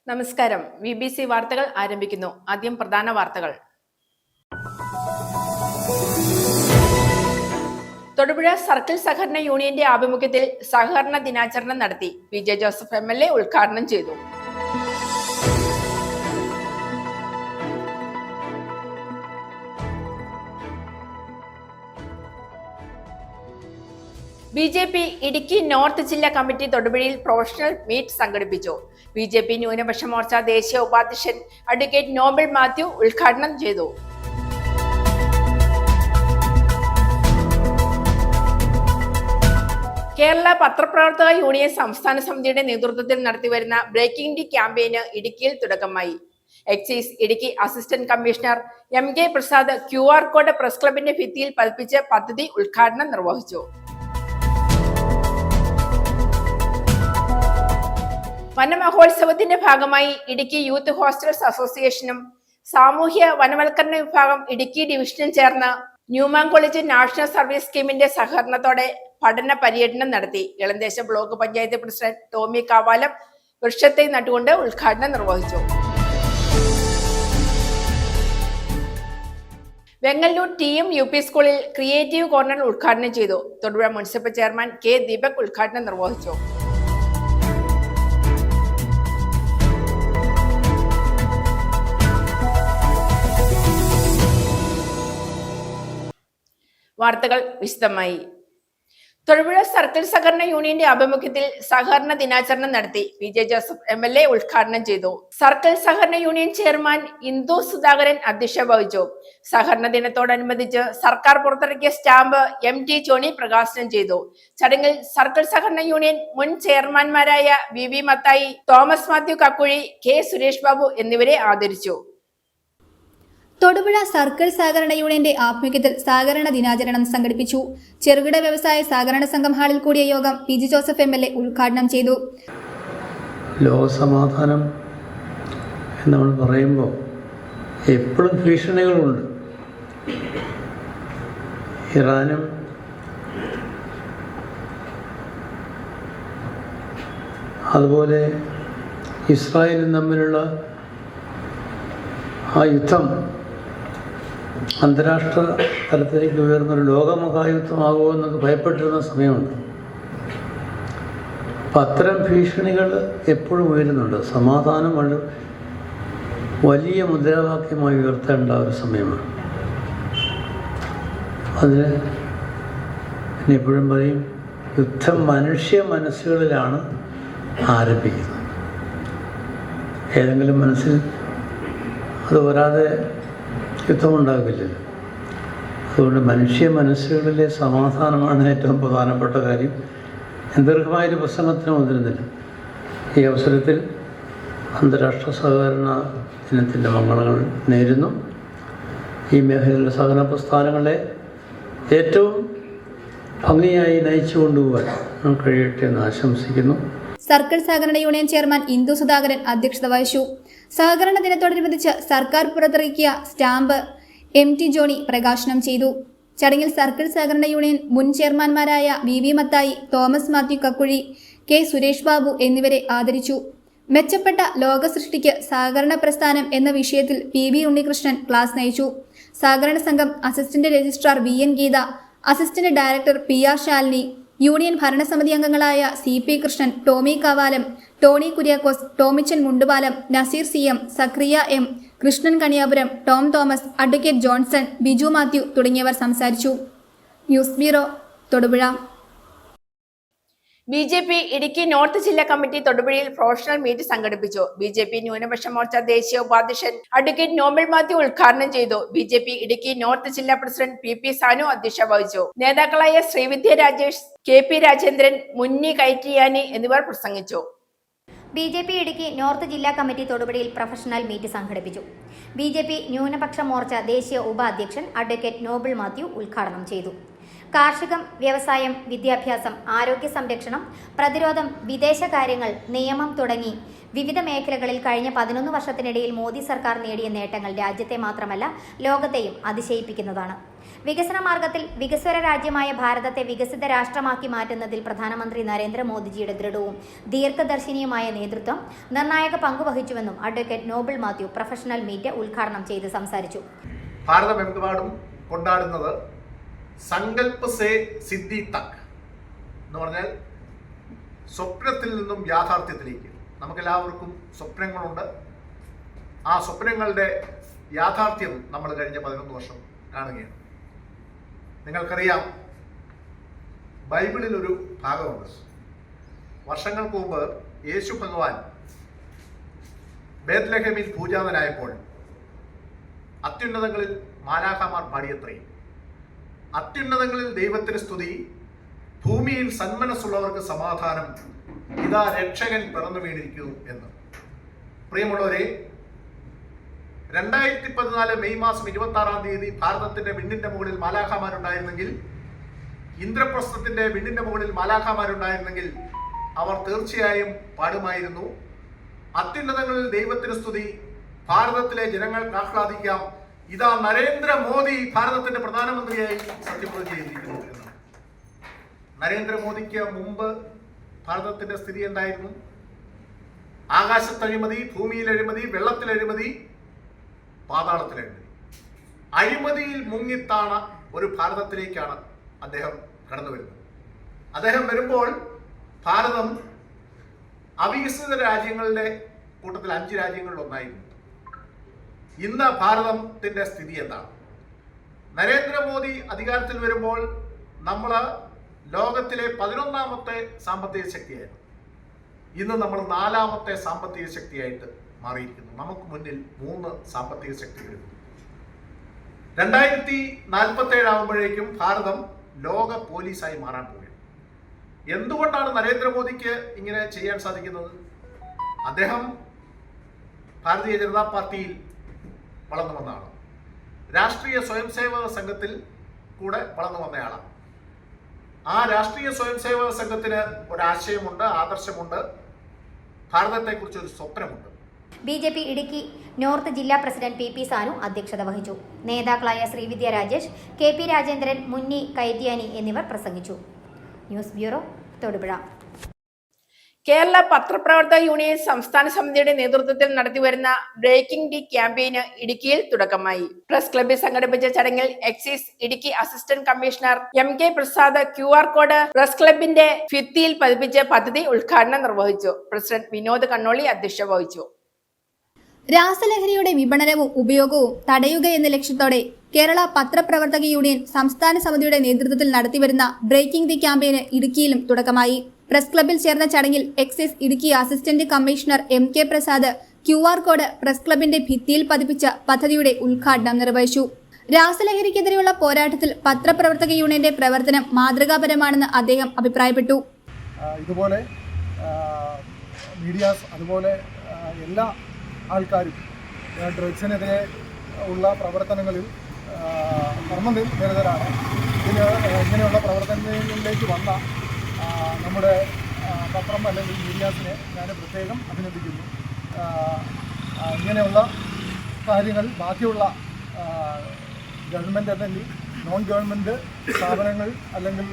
നമസ്കാരം. BBC വാർത്തകൾ ആരംഭിക്കുന്നു. ആദ്യം പ്രധാന വാർത്തകൾ. തൊടുപുഴ സർക്കിൾ സഹകരണ യൂണിയന്റെ ആഭിമുഖ്യത്തിൽ സഹകരണ ദിനാചരണം നടത്തി. PJ ജോസഫ് MLA ഉദ്ഘാടനം ചെയ്തു. BJP ഇടുക്കി നോർത്ത് ജില്ലാ കമ്മിറ്റി തൊടുപുഴയിൽ പ്രൊഫഷണൽ മീറ്റ് സംഘടിപ്പിച്ചു. BJP ന്യൂനപക്ഷ മോർച്ച ദേശീയ ഉപാധ്യക്ഷൻ അഡ്വക്കേറ്റ് നോബൽ മാത്യു ഉദ്ഘാടനം ചെയ്തു. കേരള പത്രപ്രവർത്തക യൂണിയൻ സംസ്ഥാന സമിതിയുടെ നേതൃത്വത്തിൽ നടത്തിവരുന്ന ബ്രേക്കിംഗ് ദി ക്യാമ്പയിന് ഇടുക്കിയിൽ തുടക്കമായി. Excise Idukki assistant commissioner MK Prasad QR code press ക്ലബിന്റെ ഭിത്തിയിൽ പതിപ്പിച്ച് പദ്ധതി ഉദ്ഘാടനം നിർവഹിച്ചു. വനമഹോത്സവത്തിന്റെ ഭാഗമായി ഇടുക്കി യൂത്ത് ഹോസ്റ്റൽസ് അസോസിയേഷനും സാമൂഹ്യ വനവൽക്കരണ വിഭാഗം ഇടുക്കി ഡിവിഷനും ചേർന്ന് ന്യൂമാൻ കോളേജ് നാഷണൽ സർവീസ് സ്കീമിന്റെ സഹകരണത്തോടെ പഠന പര്യടനം നടത്തി. ഇളന്തേശം ബ്ലോക്ക് പഞ്ചായത്ത് പ്രസിഡന്റ് ടോമി കാവാലം വൃക്ഷത്തൈ നട്ടുകൊണ്ട് ഉദ്ഘാടനം നിർവഹിച്ചു. വെങ്ങല്ലൂർ TM UP സ്കൂളിൽ ക്രിയേറ്റീവ് കോർണർ ഉദ്ഘാടനം ചെയ്തു. Thodupuzha municipal chairman K Deepak ഉദ്ഘാടനം നിർവഹിച്ചു. വാർത്തകൾ വിശദമായി. തൊടുപുഴ സർക്കിൾ സഹകരണ യൂണിയന്റെ ആഭിമുഖ്യത്തിൽ സഹകരണ ദിനാചരണം നടത്തി. PJ ജോസഫ് MLA ഉദ്ഘാടനം ചെയ്തു. സർക്കിൾ സഹകരണ യൂണിയൻ ചെയർമാൻ ഇന്ദു സുധാകരൻ അധ്യക്ഷത വഹിച്ചു. സഹകരണ ദിനത്തോടനുബന്ധിച്ച് സർക്കാർ പുറത്തിറക്കിയ സ്റ്റാമ്പ് MT ജോണി പ്രകാശനം ചെയ്തു. ചടങ്ങിൽ സർക്കിൾ സഹകരണ യൂണിയൻ മുൻ ചെയർമാൻമാരായ VV Mathai, Thomas Mathew Kakkuzhi, K Suresh Babu എന്നിവരെ ആദരിച്ചു. തൊടുപുഴ സർക്കിൾ സഹകരണ യൂണിയന്റെ ആഭിമുഖ്യത്തിൽ സഹകരണ ദിനാചരണം സംഘടിപ്പിച്ചു. ചെറുകിട വ്യവസായ സഹകരണ സംഘം ഹാളിൽ കൂടിയ യോഗം PJ ജോസഫ് MLA ഉദ്ഘാടനം ചെയ്തു. ലോകസമാധാനം എന്ന് നമ്മൾ പറയുമ്പോൾ എപ്പോഴും ഭീഷണികളുണ്ട്. ഇറാനും അതുപോലെ ഇസ്രായേലും തമ്മിലുള്ള ആ യുദ്ധം അന്താരാഷ്ട്ര തലത്തിലേക്ക് ഉയർന്നൊരു ലോകമഹായുദ്ധമാകുമോ എന്നൊക്കെ ഭയപ്പെട്ടിരുന്ന സമയമുണ്ട്. അപ്പം അത്തരം ഭീഷണികൾ എപ്പോഴും ഉയരുന്നുണ്ട്. സമാധാനം വലിയ മുദ്രാവാക്യമായി ഉയർത്തേണ്ട ഒരു സമയമാണ്. അതിന് പിന്നെ എപ്പോഴും പറയും, യുദ്ധം മനുഷ്യ മനസ്സുകളിലാണ് ആരംഭിക്കുന്നത്. ഏതെങ്കിലും മനസ്സിൽ അത് വരാതെ യുദ്ധമുണ്ടാകില്ലല്ലോ. അതുകൊണ്ട് മനുഷ്യ മനസ്സുകളിലെ സമാധാനമാണ് ഏറ്റവും പ്രധാനപ്പെട്ട കാര്യം. ദീർഘമായൊരു പ്രസംഗത്തിന് മുതിരുന്നില്ല. ഈ അവസരത്തിൽ അന്താരാഷ്ട്ര സഹകരണ ദിനത്തിൻ്റെ മംഗളങ്ങൾ നേരുന്നു. ഈ മേഖലയിലെ സഹകരണ പ്രസ്ഥാനങ്ങളെ ഏറ്റവും ഭംഗിയായി നയിച്ചു കൊണ്ടുപോകാൻ കഴിയട്ടെ എന്ന് ആശംസിക്കുന്നു. സർക്കിൾ സഹകരണ യൂണിയൻ ചെയർമാൻ ഇന്ദു സുധാകരൻ അധ്യക്ഷത വഹിച്ചു. സഹകരണ ദിനത്തോടനുബന്ധിച്ച് സർക്കാർ പുറത്തിറക്കിയ സ്റ്റാമ്പ് MT ജോണി പ്രകാശനം ചെയ്തു. ചടങ്ങിൽ സർക്കിൾ സഹകരണ യൂണിയൻ മുൻ ചെയർമാൻമാരായ VV Mathai, Thomas Mathew Kakkuzhi, K Suresh Babu എന്നിവരെ ആദരിച്ചു. മെച്ചപ്പെട്ട ലോക സൃഷ്ടിക്ക് സഹകരണ പ്രസ്ഥാനം എന്ന വിഷയത്തിൽ PB ഉണ്ണികൃഷ്ണൻ ക്ലാസ് നയിച്ചു. സഹകരണ സംഘം assistant registrar VN Geetha, assistant director PR Shalini, union ഭരണസമിതി അംഗങ്ങളായ CP Krishnan, Tomy Kavalam, Tony Kuriakose, Tomichan Mundupalam, Naseer CM, Zakariya M, Krishnan Kaniyapuram, Tom Thomas, advocate Johnson, Biju Mathew തുടങ്ങിയവർ സംസാരിച്ചു. News bureau, Thodupuzha. BJP Idukki north ജില്ലാ കമ്മിറ്റി തൊടുപുഴയിൽ പ്രൊഫഷണൽ മീറ്റ് സംഘടിപ്പിച്ചു. BJP ന്യൂനപക്ഷ മോർച്ച ദേശീയ ഉപാധ്യക്ഷൻ അഡ്വക്കേറ്റ് നോബൽ മാത്യു ഉദ്ഘാടനം ചെയ്തു. BJP ഇടുക്കി നോർത്ത് ജില്ലാ പ്രസിഡന്റ് PP സാനു അധ്യക്ഷത വഹിച്ചു. നേതാക്കളായ ശ്രീവിദ്യ രാജേഷ്, KP രാജേന്ദ്രൻ, മുന്നി കൈറ്റിയാനി എന്നിവർ പ്രസംഗിച്ചു. BJP ഇടുക്കി നോർത്ത് ജില്ലാ കമ്മിറ്റി തൊടുപുഴയിൽ പ്രൊഫഷണൽ മീറ്റ് സംഘടിപ്പിച്ചു. BJP ന്യൂനപക്ഷ മോർച്ച ദേശീയ ഉപാധ്യക്ഷൻ അഡ്വക്കേറ്റ് നോബൽ മാത്യു ഉദ്ഘാടനം ചെയ്തു. കാർഷികം, വ്യവസായം, വിദ്യാഭ്യാസം, ആരോഗ്യ സംരക്ഷണം, പ്രതിരോധം, വിദേശകാര്യങ്ങൾ, നിയമം തുടങ്ങി വിവിധ മേഖലകളിൽ കഴിഞ്ഞ 11 വർഷത്തിനിടയിൽ മോദി സർക്കാർ നേടിയ നേട്ടങ്ങൾ രാജ്യത്തെ മാത്രമല്ല ലോകത്തെയും അതിശയിപ്പിക്കുന്നതാണ്. വികസന മാർഗത്തിൽ വികസ്വര രാജ്യമായ ഭാരതത്തെ വികസിത രാഷ്ട്രമാക്കി മാറ്റുന്നതിൽ പ്രധാനമന്ത്രി നരേന്ദ്രമോദിജിയുടെ ദൃഢവും ദീർഘദർശിനിയുമായ നേതൃത്വം നിർണായക പങ്കുവഹിച്ചുവെന്നും advocate Noble Mathew professional meet ഉദ്ഘാടനം ചെയ്ത് സംസാരിച്ചു. ഭാരതമെമ്പാടും കൊണ്ടാടുന്നത് സങ്കല്പ് സേ സിദ്ധി തക് എന്ന് പറഞ്ഞാൽ സ്വപ്നത്തിൽ നിന്നും യാഥാർത്ഥ്യത്തിലേക്ക്. നമുക്കെല്ലാവർക്കും സ്വപ്നങ്ങളുണ്ട്. ആ സ്വപ്നങ്ങളുടെ യാഥാർത്ഥ്യം നമ്മൾ കഴിഞ്ഞ 11 വർഷം കാണുകയാണ്. നിങ്ങൾക്കറിയാം, ബൈബിളിൽ ഒരു ഭാഗമുണ്ട്. വർഷങ്ങൾക്ക് മുമ്പ് യേശു ഭഗവാൻ ബേത്ലഹേമിൽ പൂജാതനായപ്പോൾ അത്യുന്നതങ്ങളിൽ മാലാഖമാർ പാടിയത്രേ, അത്യുന്നതങ്ങളിൽ ദൈവത്തിന് സ്തുതി, ഭൂമിയിൽ സന്മനസ്സുള്ളവർക്ക് സമാധാനം, ഇതാ രക്ഷകൻ പിറന്നു വീണിരിക്കുന്നു എന്ന്. പ്രിയമുള്ളവരെ, 2014 മെയ് മാസം 26-ാം തീയതി ഭാരതത്തിന്റെ വിണ്ണിന്റെ മുകളിൽ മാലാഖമാരുണ്ടായിരുന്നെങ്കിൽ, ഇന്ദ്രപ്രസ്ഥത്തിന്റെ വിണ്ണിന്റെ മുകളിൽ മാലാഖമാരുണ്ടായിരുന്നെങ്കിൽ അവർ തീർച്ചയായും പാടുമായിരുന്നു, അത്യുന്നതങ്ങളിൽ ദൈവത്തിന് സ്തുതി, ഭാരതത്തിലെ ജനങ്ങൾക്ക് ആഹ്ലാദിക്കാം, ഇതാ നരേന്ദ്രമോദി ഭാരതത്തിന്റെ പ്രധാനമന്ത്രിയായി സത്യപ്രതിജ്ഞ ചെയ്തിരിക്കുന്നു എന്ന്. നരേന്ദ്രമോദിക്ക് മുമ്പ് ഭാരതത്തിന്റെ സ്ഥിതി എന്തായിരുന്നു? ആകാശത്തഴിമതി, ഭൂമിയിൽ അഴിമതി, വെള്ളത്തിൽ അഴിമതി, പാതാളത്തിൽ അഴിമതി. അഴിമതിയിൽ മുങ്ങിത്താണ ഒരു ഭാരതത്തിലേക്കാണ് അദ്ദേഹം കടന്നു വരുന്നത്. അദ്ദേഹം വരുമ്പോൾ ഭാരതം അവികസിത രാജ്യങ്ങളുടെ കൂട്ടത്തിൽ 5 രാജ്യങ്ങളിൽ ഒന്നായിരുന്നു. ഇന്ന് ഭാരതത്തിന്റെ സ്ഥിതി എന്താണ്? നരേന്ദ്രമോദി അധികാരത്തിൽ വരുമ്പോൾ നമ്മൾ ലോകത്തിലെ 11ാമത്തെ സാമ്പത്തിക ശക്തിയായിരുന്നു. ഇന്ന് നമ്മൾ 4ാമത്തെ സാമ്പത്തിക ശക്തിയായിട്ട് മാറിയിരിക്കുന്നു. നമുക്ക് മുന്നിൽ 3 സാമ്പത്തിക ശക്തികളുണ്ട്. 2047 ആകുമ്പോഴേക്കും ഭാരതം ലോക പോലീസായി മാറാൻ പോവുകയാണ്. എന്തുകൊണ്ടാണ് നരേന്ദ്രമോദിക്ക് ഇങ്ങനെ ചെയ്യാൻ സാധിക്കുന്നത്? അദ്ദേഹം ഭാരതീയ ജനതാ പാർട്ടിയിൽ വളർന്നു വന്നതാണ്. രാഷ്ട്രീയ സ്വയംസേവക സംഘത്തിൽ കൂടെ വളർന്നു വന്നയാളാണ്. ആ രാഷ്ട്രീയ സ്വയംസേവക സംഘത്തിന് ഒരാശയമുണ്ട്, ആദർശമുണ്ട്, ഭാരതത്തെക്കുറിച്ച് ഒരു സ്വപ്നമുണ്ട്. BJP ഇടുക്കി നോർത്ത് ജില്ലാ പ്രസിഡന്റ് PP സാനു അധ്യക്ഷത വഹിച്ചു. നേതാക്കളായ ശ്രീവിദ്യ രാജേഷ്, KP രാജേന്ദ്രൻ, മുന്നി കൈദ്യാനി എന്നിവർ പ്രസംഗിച്ചു. News bureau, Thodupuzha. കേരള പത്രപ്രവർത്തക യൂണിയൻ സംസ്ഥാന സമിതിയുടെ നേതൃത്വത്തിൽ നടത്തിവരുന്ന ബ്രേക്കിംഗ് ദി ക്യാമ്പയിന് ഇടുക്കിയിൽ തുടക്കമായി. പ്രസ് ക്ലബ്ബിൽ സംഘടിപ്പിച്ച ചടങ്ങിൽ excise Idukki assistant commissioner MK Prasad QR code press ക്ലബിന്റെ ഭിത്തിയിൽ പതിപ്പിച്ച് പദ്ധതി ഉദ്ഘാടനം നിർവഹിച്ചു. പ്രസിഡന്റ് വിനോദ് കണ്ണോളി അധ്യക്ഷത വഹിച്ചു. രാസലഹരിയുടെ വിപണനവും ഉപയോഗവും തടയുക എന്ന ലക്ഷ്യത്തോടെ കേരള പത്രപ്രവർത്തക യൂണിയൻ സംസ്ഥാന സമിതിയുടെ നേതൃത്വത്തിൽ നടത്തിവരുന്ന ബ്രേക്കിംഗ് ദി ക്യാമ്പയിന് ഇടുക്കിയിലും തുടക്കമായി. പ്രസ് ക്ലബ്ബിൽ ചേർന്ന ചടങ്ങിൽ excise Idukki assistant commissioner MK Prasad QR code press ക്ലബിന്റെ ഭിത്തിയിൽ പതിപ്പിച്ച പദ്ധതിയുടെ ഉദ്ഘാടനം നിർവഹിച്ചു. രാസലഹരിക്കെതിരെയുള്ള പോരാട്ടത്തിൽ പത്രപ്രവർത്തക യൂണിയന്റെ പ്രവർത്തനം മാതൃകാപരമാണെന്ന് അദ്ദേഹം അഭിപ്രായപ്പെട്ടു. ഇതുപോലെ മീഡിയാസ്, അതുപോലെ എല്ലാ ആൾക്കാരും ഡ്രഗ്സിനെതിരെ ഉള്ള പ്രവർത്തനങ്ങളിൽ കർമ്മനിരതരാണ്. ഇങ്ങനെയുള്ള പ്രവർത്തനങ്ങളിലേക്ക് വന്ന നമ്മുടെ പത്രം അല്ലെങ്കിൽ മീഡിയാസിനെ ഞാൻ പ്രത്യേകം അഭിനന്ദിക്കുന്നു. ഇങ്ങനെയുള്ള കാര്യങ്ങൾ ബാക്കിയുള്ള ഗവൺമെൻറ് അല്ലെങ്കിൽ നോൺ ഗവൺമെൻറ് സ്ഥാപനങ്ങൾ അല്ലെങ്കിൽ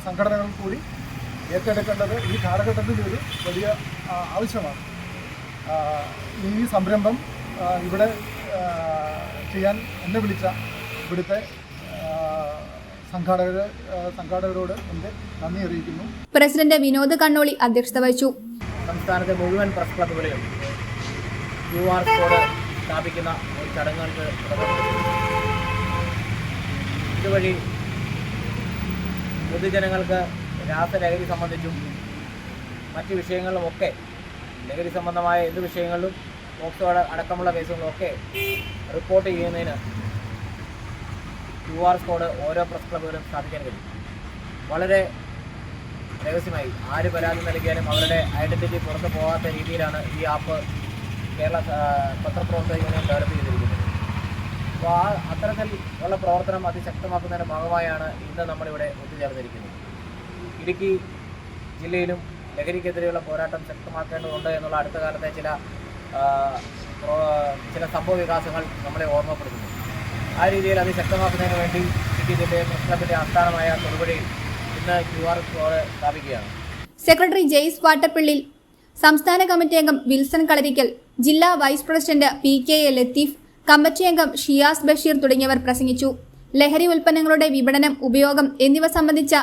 സംഘടനകൾ കൂടി ഏറ്റെടുക്കേണ്ടത് ഈ കാലഘട്ടത്തിൽ ഒരു വലിയ ആവശ്യമാണ്. ഈ സംരംഭം ഇവിടെ ചെയ്യാൻ എന്നെ വിളിച്ച ഇവിടുത്തെ സംഘാടകരോട് എൻ്റെ നന്ദി അറിയിക്കുന്നു. പ്രസിഡന്റ് വിനോദ് കണ്ണോളി അധ്യക്ഷത വഹിച്ചു. സംസ്ഥാനത്തെ മുഴുവൻ പ്രസ് ക്ലബ്ബുകളിലും QR കോഡ് സ്ഥാപിക്കുന്ന ഒരു ചടങ്ങുകൾക്ക് ഇതുവഴി പൊതുജനങ്ങൾക്ക് രാസലഹരി സംബന്ധിച്ചും മറ്റ് വിഷയങ്ങളിലുമൊക്കെ, ലഹരി സംബന്ധമായ എന്ത് വിഷയങ്ങളിലും പോക്സോ അടക്കമുള്ള കേസുകളുമൊക്കെ റിപ്പോർട്ട് ചെയ്യുന്നതിന് QR കോഡ് ഓരോ പ്രസ് ക്ലബ്ബുകളും സ്ഥാപിക്കാൻ കഴിയും. വളരെ രഹസ്യമായി ആര് പരാതി നൽകിയാലും അവരുടെ ഐഡൻറ്റിറ്റി പുറത്തു പോകാത്ത രീതിയിലാണ് ഈ ആപ്പ് കേരള പത്രപ്രവർത്തക യൂണിയൻ ഡെവലപ്പ് ചെയ്തിരിക്കുന്നത്. അപ്പോൾ അത്തരത്തിൽ ഉള്ള പ്രവർത്തനം അതിശക്തമാക്കുന്നതിൻ്റെ ഭാഗമായാണ് ഇന്ന് നമ്മളിവിടെ ഒത്തുചേർന്നിരിക്കുന്നത്. ഇടുക്കി ജില്ലയിലും ലഹരിക്കെതിരെയുള്ള പോരാട്ടം ശക്തമാക്കേണ്ടതുണ്ട് എന്നുള്ള അടുത്ത കാലത്തെ ചില സംഭവ വികാസങ്ങൾ നമ്മളെ ഓർമ്മപ്പെടുത്തുന്നു. ആ രീതിയിൽ അതിശക്തമാക്കുന്നതിന് വേണ്ടി ഇടുക്കി ജില്ലയെ പ്രസ് ക്ലബിൻ്റെ ആസ്ഥാനമായ തൊടുപുഴയിൽ ഇന്ന് QR കോഡ് സ്ഥാപിക്കുകയാണ്. സെക്രട്ടറി ജെയ്സ് വാട്ടർപിള്ളിൽ, സംസ്ഥാന കമ്മിറ്റി അംഗം വിൽസൺ കളരിക്കൽ, ജില്ലാ vice president PKA Latheef, committee അംഗം ഷിയാസ് ബഷീർ തുടങ്ങിയവർ പ്രസംഗിച്ചു. ലഹരി ഉൽപ്പന്നങ്ങളുടെ വിപണനം, ഉപയോഗം എന്നിവ സംബന്ധിച്ച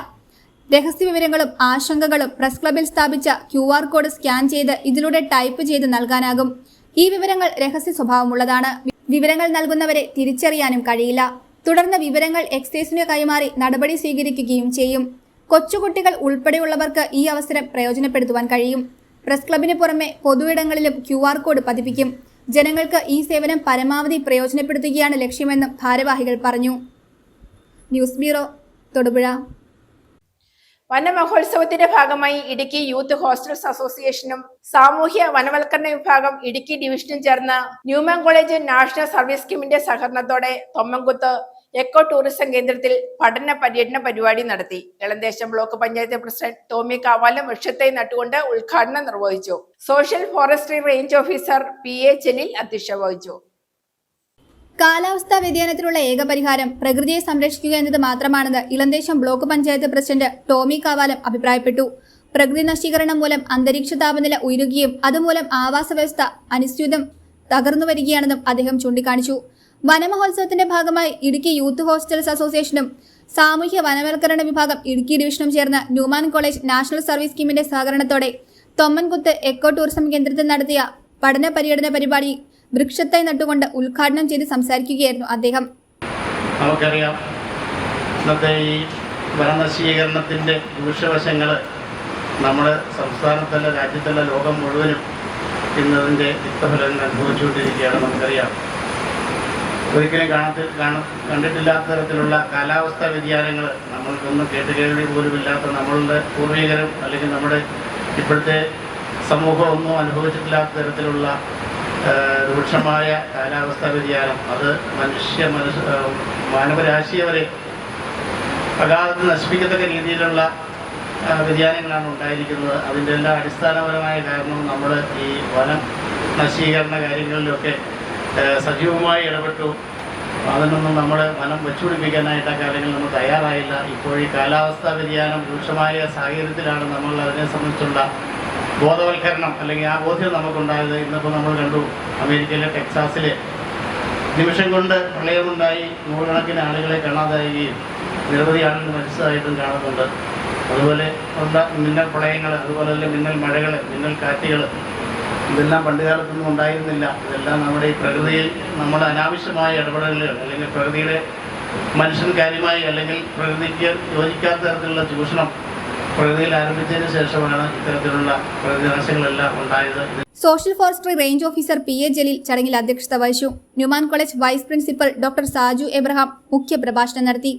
രഹസ്യവിവരങ്ങളും ആശങ്കകളും പ്രസ് ക്ലബിൽ സ്ഥാപിച്ച QR കോഡ് സ്കാൻ ചെയ്ത് ഇതിലൂടെ ടൈപ്പ് ചെയ്ത് നൽകാനാകും. ഈ വിവരങ്ങൾ രഹസ്യ സ്വഭാവമുള്ളതാണ്. വിവരങ്ങൾ നൽകുന്നവരെ തിരിച്ചറിയാനും കഴിയില്ല. തുടർന്ന് വിവരങ്ങൾ എക്സൈസിന് കൈമാറി നടപടി സ്വീകരിക്കുകയും ചെയ്യും. കൊച്ചുകുട്ടികൾ ഉൾപ്പെടെയുള്ളവർക്ക് ഈ അവസരം പ്രയോജനപ്പെടുത്തുവാൻ കഴിയും. പ്രസ് ക്ലബിന് പുറമെ പൊതുയിടങ്ങളിലും QR കോഡ് പതിപ്പിക്കും. ജനങ്ങൾക്ക് ഈ സേവനം പരമാവധി പ്രയോജനപ്പെടുത്തുകയാണ് ലക്ഷ്യമെന്നും ഭാരവാഹികൾ പറഞ്ഞു. News bureau, Thodupuzha. വനമഹോത്സവത്തിന്റെ ഭാഗമായി ഇടുക്കി യൂത്ത് ഹോസ്റ്റൽസ് അസോസിയേഷനും സാമൂഹ്യ വനവൽക്കരണ വിഭാഗം ഇടുക്കി ഡിവിഷനും ചേർന്ന് ന്യൂമാൻ കോളേജ് നാഷണൽ സർവീസ് സ്കീമിന്റെ സഹകരണത്തോടെ തൊമ്മൻകുത്ത് എക്കോ ടൂറിസം കേന്ദ്രത്തിൽ പഠന പര്യടന പരിപാടി നടത്തി. ഇളന്തേശം ബ്ലോക്ക് പഞ്ചായത്ത് പ്രസിഡന്റ് ടോമി കാവാലം വൃക്ഷത്തൈ നട്ടുകൊണ്ട് ഉദ്ഘാടനം നിർവഹിച്ചു. Social forestry range officer PA Jaleel അധ്യക്ഷത വഹിച്ചു. കാലാവസ്ഥാ വ്യതിയാനത്തിനുള്ള ഏക പരിഹാരം പ്രകൃതിയെ സംരക്ഷിക്കുക എന്നത് മാത്രമാണെന്ന് ഇളന്തേശം ബ്ലോക്ക് പഞ്ചായത്ത് പ്രസിഡന്റ് ടോമി കാവാലം അഭിപ്രായപ്പെട്ടു. പ്രകൃതി നശീകരണം മൂലം അന്തരീക്ഷ താപനില ഉയരുകയും അതുമൂലം ആവാസ വ്യവസ്ഥ അനുസ്യൂതം തകർന്നു വരികയാണെന്നും അദ്ദേഹം ചൂണ്ടിക്കാണിച്ചു. വനമഹോത്സവത്തിന്റെ ഭാഗമായി ഇടുക്കി യൂത്ത് ഹോസ്റ്റൽസ് അസോസിയേഷനും സാമൂഹ്യ വനവൽക്കരണ വിഭാഗം ഇടുക്കി ഡിവിഷനും ചേർന്ന് ന്യൂമാൻ കോളേജ് നാഷണൽ സർവീസ് സ്കീമിന്റെ സഹകരണത്തോടെ തൊമ്മൻകുത്ത് എക്കോ ടൂറിസം കേന്ദ്രത്തിൽ നടത്തിയ പഠന പര്യടന പരിപാടി വൃക്ഷത്തൈ നട്ടുകൊണ്ട് ഉദ്ഘാടനം ചെയ്ത് സംസാരിക്കുകയായിരുന്നു അദ്ദേഹം. നമുക്കറിയാം, ഇന്നത്തെ ഈ വനനശീകരണത്തിൻ്റെ ദൂഷ്യവശങ്ങൾ നമ്മുടെ സംസ്ഥാനത്തല്ല രാജ്യത്തല്ല ലോകം മുഴുവനും ഇന്നതിൻ്റെ രക്തഫലങ്ങൾ അനുഭവിച്ചുകൊണ്ടിരിക്കുകയാണ്. നമുക്കറിയാം, ഒരിക്കലും കണ്ടിട്ടില്ലാത്ത തരത്തിലുള്ള കാലാവസ്ഥാ വ്യതിയാനങ്ങൾ, നമ്മൾക്കൊന്നും കേട്ടുകേൾവി പോലുമില്ലാത്ത നമ്മളുടെ പൂർവികരും അല്ലെങ്കിൽ നമ്മുടെ ഇപ്പോഴത്തെ സമൂഹമൊന്നും അനുഭവിച്ചിട്ടില്ലാത്ത തരത്തിലുള്ള രൂക്ഷമായ കാലാവസ്ഥാ വ്യതിയാനം, അത് മാനവരാശിയെ വരെ അഗാധത്തിൽ നശിപ്പിക്കത്തക്ക രീതിയിലുള്ള വ്യതിയാനങ്ങളാണ് ഉണ്ടായിരിക്കുന്നത്. അതിൻ്റെ എല്ലാ അടിസ്ഥാനപരമായ കാരണവും നമ്മൾ ഈ വനം നശീകരണ കാര്യങ്ങളിലൊക്കെ സജീവമായി ഇടപെട്ടു. അതിനൊന്നും നമ്മൾ വനം വെച്ചുപിടിപ്പിക്കാനായിട്ട് ആ കാര്യങ്ങൾ നമ്മൾ തയ്യാറായില്ല. ഇപ്പോൾ ഈ കാലാവസ്ഥാ വ്യതിയാനം രൂക്ഷമായ സാഹചര്യത്തിലാണ് നമ്മൾ അതിനെ സംബന്ധിച്ചുള്ള ബോധവൽക്കരണം അല്ലെങ്കിൽ ആ ബോധ്യം നമുക്കുണ്ടായത്. ഇന്നിപ്പോൾ നമ്മൾ കണ്ടു, അമേരിക്കയിലെ ടെക്സാസിലെ നിമിഷം കൊണ്ട് പ്രളയമുണ്ടായി നൂറുകണക്കിന് ആളുകളെ കാണാതാവുകയും നിരവധി ആളുകൾ മരിച്ചതായിട്ടും കാണുന്നുണ്ട്. അതുപോലെ ഉള്ള മിന്നൽ പ്രളയങ്ങൾ, അതുപോലെ തന്നെ മിന്നൽ മഴകൾ, മിന്നൽ കാറ്റുകൾ, ഇതെല്ലാം പണ്ടുകാലത്തൊന്നും ഉണ്ടായിരുന്നില്ല. ഇതെല്ലാം നമ്മുടെ ഈ പ്രകൃതിയിൽ നമ്മൾ അനാവശ്യമായ ഇടപെടലുകൾ അല്ലെങ്കിൽ പ്രകൃതിയുടെ മനുഷ്യൻ കാര്യമായി അല്ലെങ്കിൽ പ്രകൃതിക്ക് യോജിക്കാത്ത തരത്തിലുള്ള ചൂഷണം പ്രകൃതിയിൽ ആരംഭിച്ചതിന് ശേഷമാണ് ഇത്തരത്തിലുള്ള പ്രകൃതിനാശങ്ങളെല്ലാം ഉണ്ടായത്. Social forestry range officer PA Jaleel ചടങ്ങിൽ അധ്യക്ഷത വഹിച്ചു. Newman college vice principal doctor Saju Abraham മുഖ്യ പ്രഭാഷണം നടത്തി.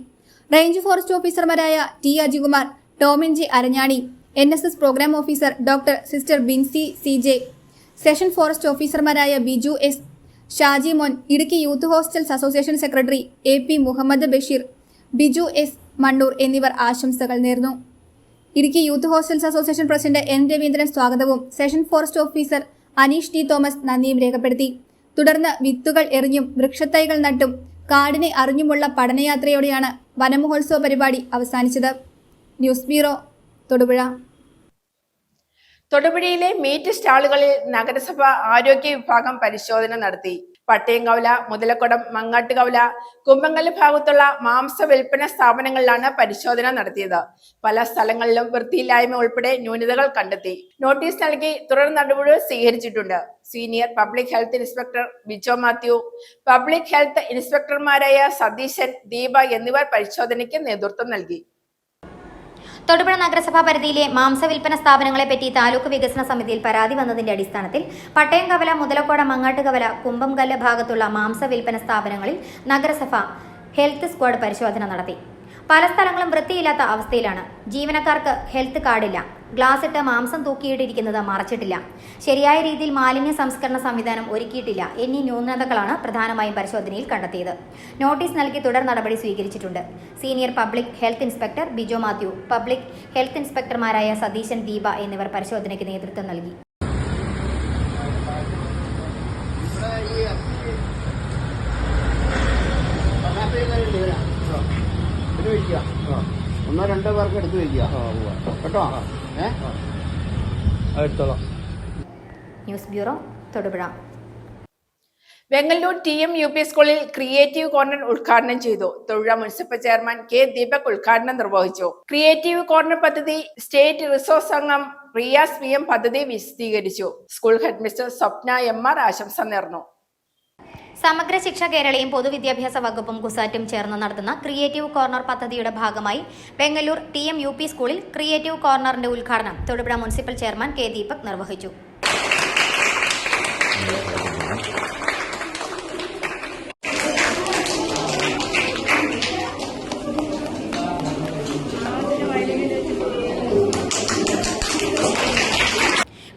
റേഞ്ച് ഫോറസ്റ്റ് ഓഫീസർമാരായ T Ajikumar, Tomin J Aranjani, NSS program officer doctor sister Binsy CJ, session forest ഓഫീസർമാരായ Biju S, Shaji Mon, Idukki youth hostels association secretary AP Muhammad Basheer, Biju S Mannoor എന്നിവർ ആശംസകൾ നേർന്നു. Idukki youth hostels association president N Raveendran സ്വാഗതവും session forest officer Aneesh T Thomas നന്ദിയും രേഖപ്പെടുത്തി. തുടർന്ന് വിത്തുകൾ എറിഞ്ഞും വൃക്ഷത്തൈകൾ നട്ടും കാടിനെ അറിഞ്ഞുമുള്ള പഠനയാത്രയോടെയാണ് വനമഹോത്സവ പരിപാടി അവസാനിച്ചത്. News bureau, Thodupuzha. തൊടുപുഴയിലെ മീറ്റ് സ്റ്റാളുകളിൽ നഗരസഭ ആരോഗ്യ വിഭാഗം പരിശോധന നടത്തി. പട്ടയംകവല, മുതലക്കുടം, മങ്ങാട്ടുകവല, കുമ്പങ്കല് ഭാഗത്തുള്ള മാംസ വിൽപ്പന സ്ഥാപനങ്ങളിലാണ് പരിശോധന നടത്തിയത്. പല സ്ഥലങ്ങളിലും വൃത്തിയില്ലായ്മ ഉൾപ്പെടെ ന്യൂനതകൾ കണ്ടെത്തി. നോട്ടീസ് നൽകി തുടർ നടപടികൾ സ്വീകരിച്ചിട്ടുണ്ട്. Senior public health inspector Bijo Mathew, public health ഇൻസ്പെക്ടർമാരായ സതീശൻ, ദീപ എന്നിവർ പരിശോധനയ്ക്ക് നേതൃത്വം നൽകി. തൊടുപുഴ നഗരസഭാ പരിധിയിലെ മാംസവിൽപ്പന സ്ഥാപനങ്ങളെപ്പറ്റി താലൂക്ക് വികസന സമിതിയിൽ പരാതി വന്നതിന്റെ അടിസ്ഥാനത്തിൽ പട്ടയംകവല, മുതലക്കോട, മങ്ങാട്ടുകവല, കുമ്പംകല്ല് ഭാഗത്തുള്ള മാംസവിൽപ്പന സ്ഥാപനങ്ങളിൽ നഗരസഭ ഹെൽത്ത് സ്ക്വാഡ് പരിശോധന നടത്തി. പല സ്ഥലങ്ങളും വൃത്തിയില്ലാത്ത അവസ്ഥയിലാണ്. ജീവനക്കാർക്ക് ഹെൽത്ത് കാർഡില്ല. ഗ്ലാസ് ഇട്ട് മാംസം തൂക്കിയിട്ടിരിക്കുന്നത് മറച്ചിട്ടില്ല. ശരിയായ രീതിയിൽ മാലിന്യ സംസ്കരണ സംവിധാനം ഒരുക്കിയിട്ടില്ല എന്നീ ന്യൂനതകളാണ് പ്രധാനമായും പരിശോധനയിൽ കണ്ടെത്തിയത്. നോട്ടീസ് നൽകി തുടർ നടപടി സ്വീകരിച്ചിട്ടുണ്ട്. Senior public health inspector Bijo Mathew, public health ഇൻസ്പെക്ടർമാരായ സതീശൻ, ദീപ എന്നിവർ പരിശോധനയ്ക്ക് നേതൃത്വം നൽകി. ഒന്നോ രണ്ടോ പേർക്ക് എടുത്തു വയ്ക്കുക കേട്ടോ. എടുത്തോളാം. News bureau, Thodupuzha. Vengallur TMUP സ്കൂളിൽ ക്രിയേറ്റീവ് കോർണർ ഉദ്ഘാടനം ചെയ്തു. Thodupuzha municipal chairman K. Deepak ഉദ്ഘാടനം നിർവഹിച്ചു. ക്രിയേറ്റീവ് കോർണർ പദ്ധതി സ്റ്റേറ്റ് റിസോഴ്സ് അംഗം റിയാസ് PM പദ്ധതി വിശദീകരിച്ചു. സ്കൂൾ ഹെഡ്മിസ്റ്റർ സ്വപ്ന MR ആശംസ നേർന്നു. സമഗ്ര ശിക്ഷ കേരളയും പൊതുവിദ്യാഭ്യാസ വകുപ്പും കുസാറ്റും ചേർന്ന് നടത്തുന്ന ക്രിയേറ്റീവ് കോർണർ പദ്ധതിയുടെ ഭാഗമായി വെങ്ങല്ലൂർ TMUP സ്കൂളിൽ ക്രിയേറ്റീവ് കോർണറിന്റെ ഉദ്ഘാടനം Thodupuzha municipal chairman K. Deepak നിർവഹിച്ചു.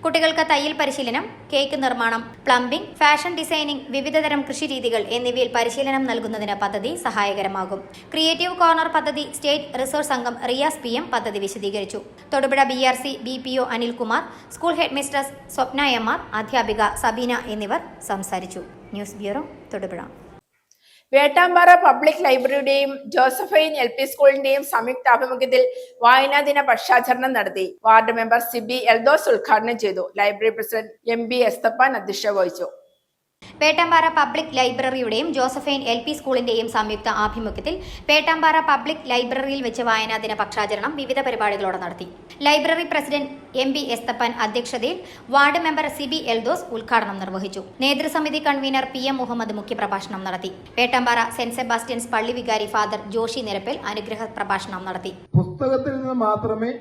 കുട്ടികൾക്ക് തയ്യൽ പരിശീലനം, കേക്ക് നിർമ്മാണം, പ്ലംബിംഗ്, ഫാഷൻ ഡിസൈനിംഗ്, വിവിധതരം കൃഷിരീതികൾ എന്നിവയിൽ പരിശീലനം നൽകുന്നതിന് പദ്ധതി സഹായകരമാകും. ക്രിയേറ്റീവ് കോർണർ പദ്ധതി സ്റ്റേറ്റ് റിസോഴ്സ് അംഗം റിയാസ് PM പദ്ധതി വിശദീകരിച്ചു. Thodupuzha BRC BPO Anilkumar, school headmistress Swapna MR, അധ്യാപിക സബീന എന്നിവർ സംസാരിച്ചു. News bureau, Thodupuzha. Vettampara public ലൈബ്രറിയുടെയും ജോസഫൈൻ LP സ്കൂളിന്റെയും സംയുക്താഭിമുഖ്യത്തിൽ വായനാ ദിന പക്ഷാചരണം നടത്തി. വാർഡ് മെമ്പർ സിബി എൽദോസ് ഉദ്ഘാടനം ചെയ്തു. ലൈബ്രറി പ്രസിഡന്റ് MB എസ്തപ്പാൻ അധ്യക്ഷത വഹിച്ചു. പേട്ടാമ്പാറ പബ്ലിക് ലൈബ്രറിയുടെയും ജോസഫൈൻ LP സ്കൂളിന്റെയും സംയുക്ത ആഭിമുഖ്യത്തിൽ പേട്ടാമ്പാറ പബ്ലിക് ലൈബ്രറിയിൽ വെച്ച് വായനാ ദിന പക്ഷാചരണം വിവിധ പരിപാടികളോടെ നടത്തി. ലൈബ്രറി പ്രസിഡന്റ് MB എസ്തപ്പാൻ അധ്യക്ഷതയിൽ, വാർഡ് മെമ്പർ സിബി എൽദോസ് ഉദ്ഘാടനം നിർവഹിച്ചു. നേതൃസമിതി കൺവീനർ PM മുഹമ്മദ് മുഖ്യപ്രഭാഷണം നടത്തി. പേട്ടാമ്പാറ സെന്റ് സെബാസ്റ്റ്യൻസ് പള്ളി വികാരി ഫാദർ ജോഷി നിരപ്പൽ അനുഗ്രഹ പ്രഭാഷണം നടത്തി. പുസ്തകത്തിൽ നിന്ന് മാത്രമേ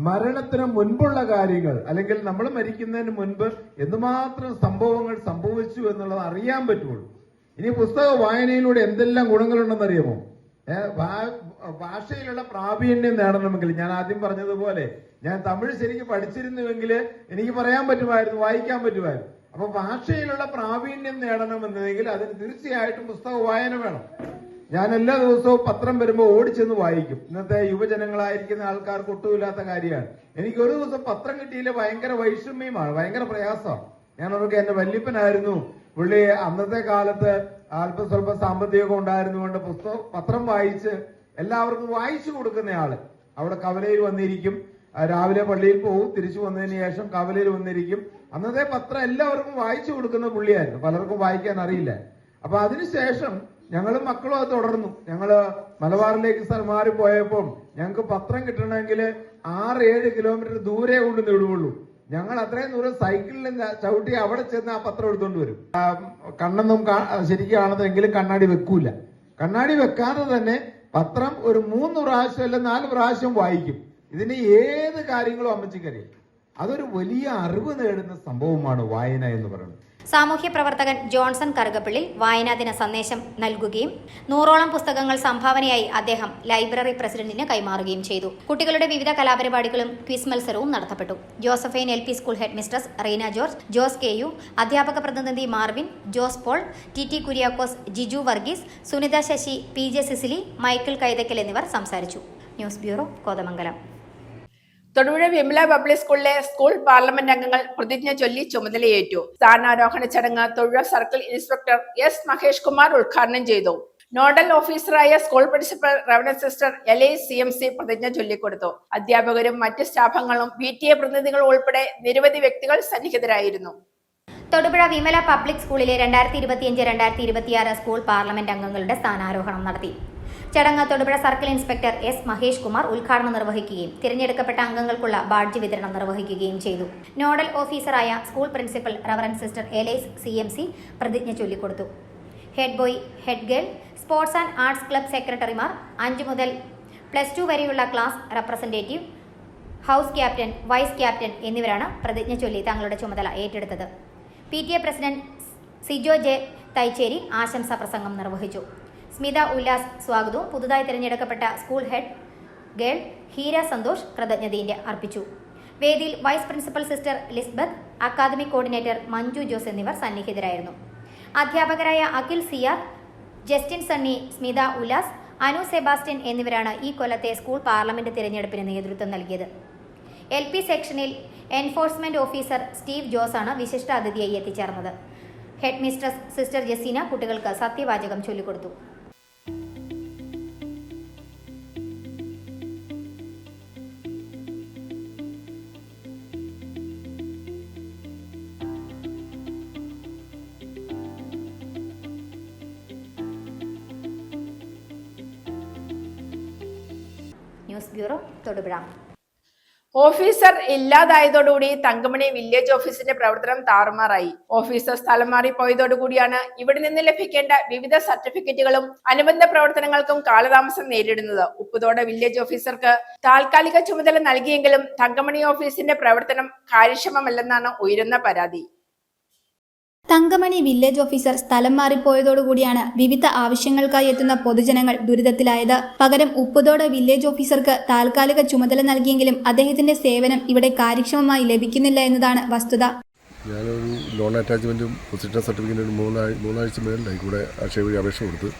മരണത്തിന് മുൻപുള്ള കാര്യങ്ങൾ, അല്ലെങ്കിൽ നമ്മൾ മരിക്കുന്നതിന് മുൻപ് എന്തുമാത്രം സംഭവങ്ങൾ സംഭവിച്ചു എന്നുള്ളത് അറിയാൻ പറ്റുള്ളൂ. ഇനി പുസ്തക വായനയിലൂടെ എന്തെല്ലാം ഗുണങ്ങളുണ്ടെന്ന് അറിയാമോ? ഭാഷയിലുള്ള പ്രാവീണ്യം നേടണമെങ്കിൽ, ഞാൻ ആദ്യം പറഞ്ഞതുപോലെ ഞാൻ തമിഴ് ശരിക്കും പഠിച്ചിരുന്നുവെങ്കിൽ എനിക്ക് പറയാൻ പറ്റുമായിരുന്നു, വായിക്കാൻ പറ്റുമായിരുന്നു. അപ്പൊ ഭാഷയിലുള്ള പ്രാവീണ്യം നേടണമെന്നുണ്ടെങ്കിൽ അതിന് തീർച്ചയായിട്ടും പുസ്തക വായന വേണം. ഞാൻ എല്ലാ ദിവസവും പത്രം വരുമ്പോൾ ഓടിച്ചെന്ന് വായിക്കും. ഇന്നത്തെ യുവജനങ്ങളായിരിക്കുന്ന ആൾക്കാർക്ക് ഒട്ടുമില്ലാത്ത കാര്യമാണ്. എനിക്ക് ഒരു ദിവസം പത്രം കിട്ടിയില്ല, ഭയങ്കര വൈഷമ്യമാണ്, ഭയങ്കര പ്രയാസമാണ്. ഞാൻ അവർക്ക് എന്റെ വല്യപ്പനായിരുന്നു, പുള്ളി അന്നത്തെ കാലത്ത് അല്പം സ്വല്പം സാമ്പത്തികമൊക്കെ ഉണ്ടായിരുന്നുകൊണ്ട് പത്രം വായിച്ച് എല്ലാവർക്കും വായിച്ചു കൊടുക്കുന്ന ആള്. അവിടെ കവലയിൽ വന്നിരിക്കും, രാവിലെ പള്ളിയിൽ പോകും, തിരിച്ചു വന്നതിന് ശേഷം കവലയിൽ വന്നിരിക്കും. അന്നത്തെ പത്രം എല്ലാവർക്കും വായിച്ചു കൊടുക്കുന്ന പുള്ളിയായിരുന്നു. പലർക്കും വായിക്കാൻ അറിയില്ല. അപ്പൊ അതിനുശേഷം ഞങ്ങളും മക്കളും അത് തുടർന്നു. ഞങ്ങള് മലബാറിലേക്ക് മാറിപ്പോയപ്പോൾ ഞങ്ങൾക്ക് പത്രം കിട്ടണമെങ്കിൽ 6-7 കിലോമീറ്റർ ദൂരെ കൊണ്ട് വിടുകയുള്ളൂ. ഞങ്ങൾ അത്രയും ദൂരം സൈക്കിളിൽ ചവിട്ടി അവിടെ ചെന്ന് ആ പത്രം എടുത്തുകൊണ്ട് വരും. കണ്ണൊന്നും ശരിക്കും കാണുന്നെങ്കിലും കണ്ണാടി വെക്കൂല. കണ്ണാടി വെക്കാതെ തന്നെ പത്രം ഒരു 3 പ്രാവശ്യം അല്ല 4 പ്രാവശ്യം വായിക്കും. ഇതിന് ഏത് കാര്യങ്ങളും അമ്മച്ചിക്കറിയാം. അതൊരു വലിയ അറിവ് നേടുന്ന സംഭവമാണ് വായന എന്ന് പറയുന്നത്. സാമൂഹ്യ പ്രവർത്തകൻ ജോൺസൺ കറുകപ്പള്ളി വായനാ ദിന സന്ദേശം നൽകുകയും 100ഓളം പുസ്തകങ്ങൾ സംഭാവനയായി അദ്ദേഹം ലൈബ്രറി പ്രസിഡന്റിന് കൈമാറുകയും ചെയ്തു. കുട്ടികളുടെ വിവിധ കലാപരിപാടികളും ക്വിസ് മത്സരവും നടത്തപ്പെട്ടു. Josephine LP school headmistress Reena George, Jose KU, അധ്യാപക പ്രതിനിധി Marvin, Jose Paul, TT Kuriakose, Jiju Varghese, Sunitha Sasi, PJ Cicily, Michael Kaithakkal എന്നിവർ സംസാരിച്ചു. News bureau, Kothamangalam. Thodupuzha Vimala public സ്കൂളിലെ സ്കൂൾ പാർലമെന്റ് അംഗങ്ങൾ പ്രതിജ്ഞ ചൊല്ലി ചുമതലയേറ്റു. സ്ഥാനാരോഹണ ചടങ്ങ് Thodupuzha circle inspector S. Mahesh Kumar ഉദ്ഘാടനം ചെയ്തു. നോഡൽ ഓഫീസറായ school principal reverend sister LA CMC പ്രതിജ്ഞ ചൊല്ലിക്കൊടുത്തു. അധ്യാപകരും മറ്റ് സ്റ്റാഫുകളും PTA പ്രതിനിധികളും ഉൾപ്പെടെ നിരവധി വ്യക്തികൾ സന്നിഹിതരായിരുന്നു. തൊടുപുഴ വിമല പബ്ലിക് സ്കൂളിലെ 2025-2026 സ്കൂൾ പാർലമെന്റ് അംഗങ്ങളുടെ സ്ഥാനാരോഹണം നടത്തി. ചടങ്ങ് Thodupuzha circle inspector S. Mahesh Kumar ഉദ്ഘാടനം നിർവഹിക്കുകയും തിരഞ്ഞെടുക്കപ്പെട്ട അംഗങ്ങൾക്കുള്ള ബാഡ്ജ് വിതരണം നിർവഹിക്കുകയും ചെയ്തു. നോഡൽ ഓഫീസറായ school principal reverend sister LA CMC പ്രതിജ്ഞ ചൊല്ലിക്കൊടുത്തു. Head boy, head girl, sports and arts club സെക്രട്ടറിമാർ, 5 മുതൽ +2 വരെയുള്ള class representative, house captain, vice captain എന്നിവരാണ് പ്രതിജ്ഞ ചൊല്ലി തങ്ങളുടെ ചുമതല ഏറ്റെടുത്തത്. PTA president Sijo J. Thaicheri ആശംസാ പ്രസംഗം നിർവഹിച്ചു. സ്മിത ഉല്ലാസ് സ്വാഗതവും പുതുതായി തിരഞ്ഞെടുക്കപ്പെട്ട school head girl Heera Santhosh കൃതജ്ഞതയെ അർപ്പിച്ചു. വേദിയിൽ vice principal sister Lisbeth, academic coordinator Manju Jose എന്നിവർ സന്നിഹിതരായിരുന്നു. അധ്യാപകരായ അഖിൽ സിയാർ, ജസ്റ്റിൻ സണ്ണി, സ്മിത ഉല്ലാസ്, അനു സെബാസ്റ്റ്യൻ എന്നിവരാണ് ഈ കൊല്ലത്തെ സ്കൂൾ പാർലമെന്റ് തിരഞ്ഞെടുപ്പിന് നേതൃത്വം നൽകിയത്. LP സെക്ഷനിൽ എൻഫോഴ്സ്മെന്റ് ഓഫീസർ സ്റ്റീവ് ജോസാണ് വിശിഷ്ട അതിഥിയായി എത്തിച്ചേർന്നത്. ഹെഡ് മിസ്ട്രസ് സിസ്റ്റർ ജസീന കുട്ടികൾക്ക് സത്യവാചകം ചൊല്ലിക്കൊടുത്തു. News bureau, Thodupuzha. ഓഫീസർ ഇല്ലാതായതോടുകൂടി തങ്കമണി വില്ലേജ് ഓഫീസിന്റെ പ്രവർത്തനം താറുമാറായി. ഓഫീസർ സ്ഥലം മാറിപ്പോയതോടുകൂടിയാണ് ഇവിടെ നിന്ന് ലഭിക്കേണ്ട വിവിധ സർട്ടിഫിക്കറ്റുകളും അനുബന്ധ പ്രവർത്തനങ്ങൾക്കും കാലതാമസം നേരിടുന്നത്. ഉപ്പുതോട് വില്ലേജ് ഓഫീസർക്ക് താൽക്കാലിക ചുമതല നൽകിയെങ്കിലും തങ്കമണി ഓഫീസിന്റെ പ്രവർത്തനം കാര്യക്ഷമമല്ലെന്നാണ് ഉയരുന്ന പരാതി. തങ്കമണി വില്ലേജ് ഓഫീസർ സ്ഥലം മാറിപ്പോയതോടുകൂടിയാണ് വിവിധ ആവശ്യങ്ങൾക്കായി എത്തുന്ന പൊതുജനങ്ങൾ ദുരിതത്തിലായത്. പകരം ഉപ്പുതോട് വില്ലേജ് ഓഫീസർക്ക് താൽക്കാലിക ചുമതല നൽകിയെങ്കിലും അദ്ദേഹത്തിന്റെ സേവനം ഇവിടെ കാര്യക്ഷമമായി ലഭിക്കുന്നില്ല എന്നതാണ് വസ്തുത. ഞാനൊരു ലോൺ അറ്റാച്ച്മെൻറ്റും പൊസിഷൻ സർട്ടിഫിക്കറ്റും മൂന്നാഴ്ച മേളിലായി കൂടെ അക്ഷയ വഴി അപേക്ഷ കൊടുത്ത്.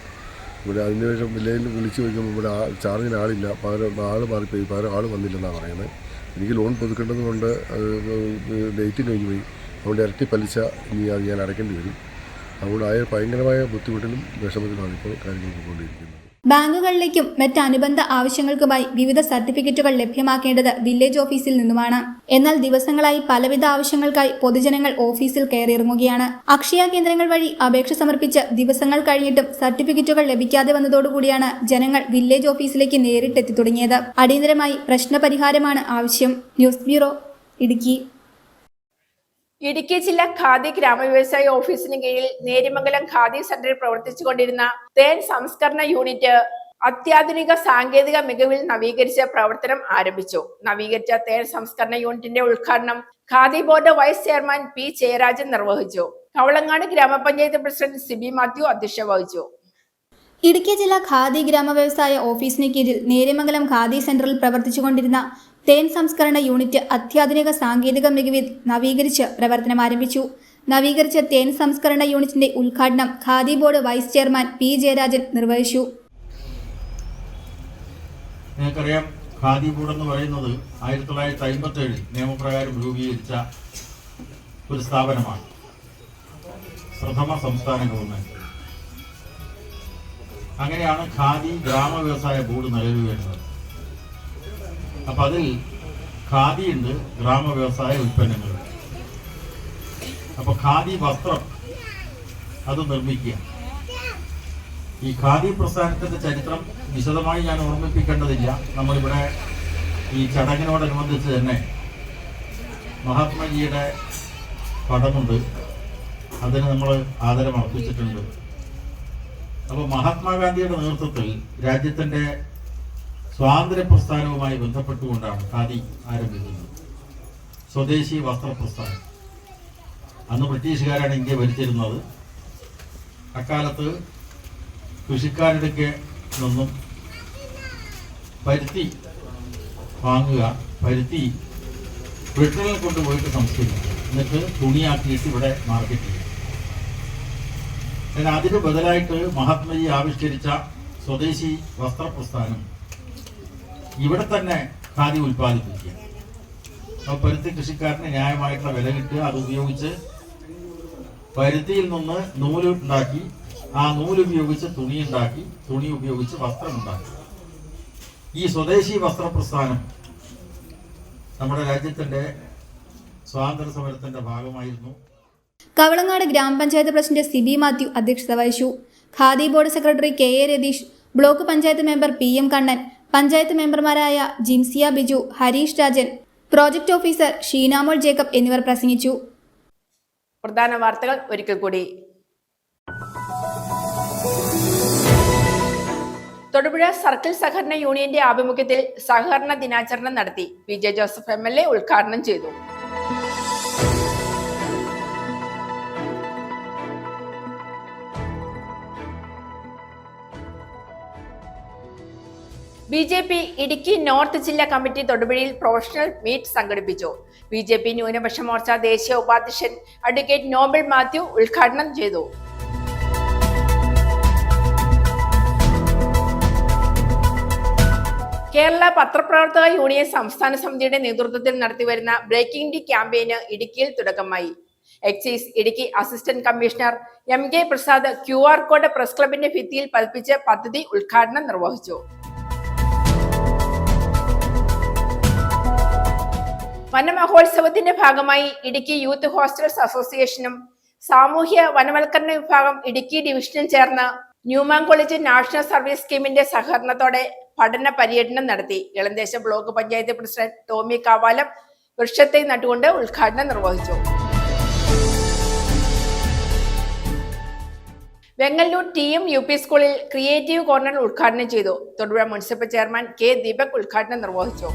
ഇവിടെ അതിനുശേഷം വില്ലേജിൽ വിളിച്ചു ചോദിക്കുമ്പോൾ ഇവിടെ ചാർജിന് ആളില്ല, പകരം ആൾ മാറിപ്പോയി, പകരം ആൾ വന്നില്ലെന്നാണ് പറയുന്നത്. എനിക്ക് ലോൺ പുതുക്കേണ്ടത് കൊണ്ട് ഡേറ്റ് കഴിഞ്ഞ് പോയി. അതുകൊണ്ട് ഇരട്ടി പലിശ ഇനി അത് ഞാൻ അടയ്ക്കേണ്ടി വരും. അതുകൊണ്ട് ഭയങ്കരമായ ബുദ്ധിമുട്ടിലും വിഷമത്തിലാണ് ഇപ്പോൾ കാര്യങ്ങൾ പോയിക്കൊണ്ടിരിക്കുന്നത്. ബാങ്കുകളിലേക്കും മറ്റ് അനുബന്ധ ആവശ്യങ്ങൾക്കുമായി വിവിധ സർട്ടിഫിക്കറ്റുകൾ ലഭ്യമാക്കേണ്ടത് വില്ലേജ് ഓഫീസിൽ നിന്നുമാണ്. എന്നാൽ ദിവസങ്ങളായി പലവിധ ആവശ്യങ്ങൾക്കായി പൊതുജനങ്ങൾ ഓഫീസിൽ കയറിയിറങ്ങുകയാണ്. അക്ഷയ കേന്ദ്രങ്ങൾ വഴി അപേക്ഷ സമർപ്പിച്ച് ദിവസങ്ങൾ കഴിഞ്ഞിട്ടും സർട്ടിഫിക്കറ്റുകൾ ലഭിക്കാതെ വന്നതോടുകൂടിയാണ് ജനങ്ങൾ വില്ലേജ് ഓഫീസിലേക്ക് നേരിട്ടെത്തി തുടങ്ങിയത്. അടിയന്തരമായി പ്രശ്നപരിഹാരമാണ് ആവശ്യം. News bureau, Idukki. ഇടുക്കി ജില്ലാ ഖാദി ഗ്രാമവ്യവസായ ഓഫീസിന് കീഴിൽ നേര്യമംഗലം ഖാദി സെന്ററിൽ പ്രവർത്തിച്ചുകൊണ്ടിരുന്ന തേൻ സംസ്കരണ യൂണിറ്റ് അത്യാധുനിക സാങ്കേതിക മികവിൽ നവീകരിച്ച് പ്രവർത്തനം ആരംഭിച്ചു. നവീകരിച്ച തേൻ സംസ്കരണ യൂണിറ്റിന്റെ ഉദ്ഘാടനം Khadi board vice chairman P. Jayarajan നിർവഹിച്ചു. കവളങ്ങാട് ഗ്രാമപഞ്ചായത്ത് പ്രസിഡന്റ് സിബി മാത്യു അധ്യക്ഷത വഹിച്ചു. ഇടുക്കി ജില്ലാ ഖാദി ഗ്രാമവ്യവസായ ഓഫീസിന് കീഴിൽ നേര്യമംഗലം ഖാദി സെന്ററിൽ പ്രവർത്തിച്ചുകൊണ്ടിരുന്ന തേൻ സംസ്കരണ യൂണിറ്റ് അത്യാധുനിക സാങ്കേതിക മികവിൽ നവീകരിച്ച് പ്രവർത്തനം ആരംഭിച്ചു. നവീകരിച്ച തേൻ സംസ്കരണ യൂണിറ്റിന്റെ ഉദ്ഘാടനം Khadi board vice chairman P. Jayarajan നിർവഹിച്ചു. നിങ്ങൾക്കറിയാം, ഖാദി ബോർഡ് എന്ന് പറയുന്നത് 1957 നിയമപ്രകാരം രൂപീകരിച്ച ഒരു സ്ഥാപനമാണ്. പ്രഥമ സംസ്ഥാന ഗവൺമെന്റ്. അങ്ങനെയാണ് ഖാദി ഗ്രാമ വ്യവസായ ബോർഡ് നിലവിൽ വരുന്നത്. അപ്പം അതിൽ ഖാദിയുണ്ട്, ഗ്രാമ വ്യവസായ ഉൽപ്പന്നങ്ങളുണ്ട്. അപ്പോൾ ഖാദി വസ്ത്രം അത് നിർമ്മിക്കുക. ഈ ഖാദി പ്രസ്ഥാനത്തിൻ്റെ ചരിത്രം വിശദമായി ഞാൻ ഓർമ്മിപ്പിക്കേണ്ടതില്ല. നമ്മളിവിടെ ഈ ചടങ്ങിനോടനുബന്ധിച്ച് തന്നെ മഹാത്മജിയുടെ പടമുണ്ട്, അതിന് നമ്മൾ ആദരം അർപ്പിച്ചിട്ടുണ്ട്. അപ്പോൾ മഹാത്മാഗാന്ധിയുടെ നേതൃത്വത്തിൽ രാജ്യത്തിൻ്റെ സ്വാതന്ത്ര്യ പ്രസ്ഥാനവുമായി ബന്ധപ്പെട്ടുകൊണ്ടാണ് ഖാദി ആരംഭിക്കുന്നത്. സ്വദേശി വസ്ത്ര പ്രസ്ഥാനം. അന്ന് ബ്രിട്ടീഷുകാരാണ് ഇന്ത്യ ഭരിച്ചിരുന്നത്. അക്കാലത്ത് കൃഷിക്കാരുടെ നിന്നും പരുത്തി വാങ്ങുക, പരുത്തി ബ്രിട്ടനിൽ കൊണ്ടുപോയിട്ട് സംസ്കരിക്കുക, എന്നിട്ട് തുണിയാക്കിയിട്ട് ഇവിടെ മാർക്കറ്റ് ചെയ്യുക. എന്നാൽ അതിന് ബദലായിട്ട് മഹാത്മജി ആവിഷ്കരിച്ച സ്വദേശി വസ്ത്ര പ്രസ്ഥാനം ഇവിടെ തന്നെ ഖാദി ഉൽപ്പാദിപ്പിക്കുക. അപ്പോൾ പരുത്തി കൃഷിക്കാരന് ന്യായമായിട്ടുള്ള വില കിട്ടുക, അത് ഉപയോഗിച്ച് പരുത്തിയിൽ നിന്ന് നൂല് ഉണ്ടാക്കി, ആ നൂല് ഉപയോഗിച്ച് തുണി ഉണ്ടാക്കി, തുണി ഉപയോഗിച്ച് വസ്ത്രം ഉണ്ടാക്കി. ഈ സ്വദേശി വസ്ത്ര പ്രസ്ഥാനം നമ്മുടെ രാജ്യത്തിന്റെ സ്വാതന്ത്ര്യ സമരത്തിന്റെ ഭാഗമായിരുന്നു. കവളങ്ങാട് ഗ്രാമപഞ്ചായത്ത് പ്രസിഡന്റ് സിബി മാത്യു അധ്യക്ഷത വഹിച്ചു. Khadi board secretary KA Ratheesh, block panchayat member PM Kannan, panchayat മെമ്പർമാരായ ജിംസിയ ബിജു, ഹരീഷ് രാജൻ, പ്രോജക്ട് ഓഫീസർ ഷീനാമോൾ ജേക്കബ് എന്നിവർ പ്രസംഗിച്ചു. പ്രധാന വാർത്തകൾ ഒരിക്കൽ കൂടി. തൊടുപുഴ സർക്കിൾ സഹകരണ യൂണിയന്റെ ആഭിമുഖ്യത്തിൽ സഹകരണ ദിനാചരണം നടത്തി. PJ ജോസഫ് MLA ഉദ്ഘാടനം ചെയ്തു. BJP ഇടുക്കി നോർത്ത് ജില്ലാ കമ്മിറ്റി തൊടുപുഴയിൽ പ്രൊഫഷണൽ മീറ്റ് സംഘടിപ്പിച്ചു. BJP ന്യൂനപക്ഷ മോർച്ച ദേശീയ ഉപാധ്യക്ഷൻ അഡ്വക്കേറ്റ് നോബൽ മാത്യു ഉദ്ഘാടനം ചെയ്തു. കേരള പത്രപ്രവർത്തക യൂണിയൻ സംസ്ഥാന സമിതിയുടെ നേതൃത്വത്തിൽ നടത്തിവരുന്ന ബ്രേക്കിംഗ് ദി ക്യാമ്പയിന് ഇടുക്കിയിൽ തുടക്കമായി. Excise Idukki assistant commissioner MK Prasad QR code press ക്ലബിന്റെ ഭിത്തിയിൽ പതിപ്പിച്ച് പദ്ധതി ഉദ്ഘാടനം നിർവഹിച്ചു. വനമഹോത്സവത്തിന്റെ ഭാഗമായി ഇടുക്കി യൂത്ത് ഹോസ്റ്റൽസ് അസോസിയേഷനും സാമൂഹ്യ വനവൽക്കരണ വിഭാഗം ഇടുക്കി ഡിവിഷനും ചേർന്ന് ന്യൂമാൻ കോളേജ് നാഷണൽ സർവീസ് സ്കീമിന്റെ സഹകരണത്തോടെ പഠന പര്യടനം നടത്തി. ഇളന്തേശം ബ്ലോക്ക് പഞ്ചായത്ത് പ്രസിഡന്റ് ടോമി കാവാലം വൃക്ഷത്തെ നട്ടുകൊണ്ട് ഉദ്ഘാടനം നിർവഹിച്ചു. വെങ്ങല്ലൂർ TM UP സ്കൂളിൽ ക്രിയേറ്റീവ് കോർണർ ഉദ്ഘാടനം ചെയ്തു. Thodupuzha municipal chairman K Deepak ഉദ്ഘാടനം നിർവഹിച്ചു.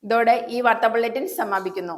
ഇതോടെ ഈ വാർത്താ ബുള്ളറ്റിൻ സമാപിക്കുന്നു.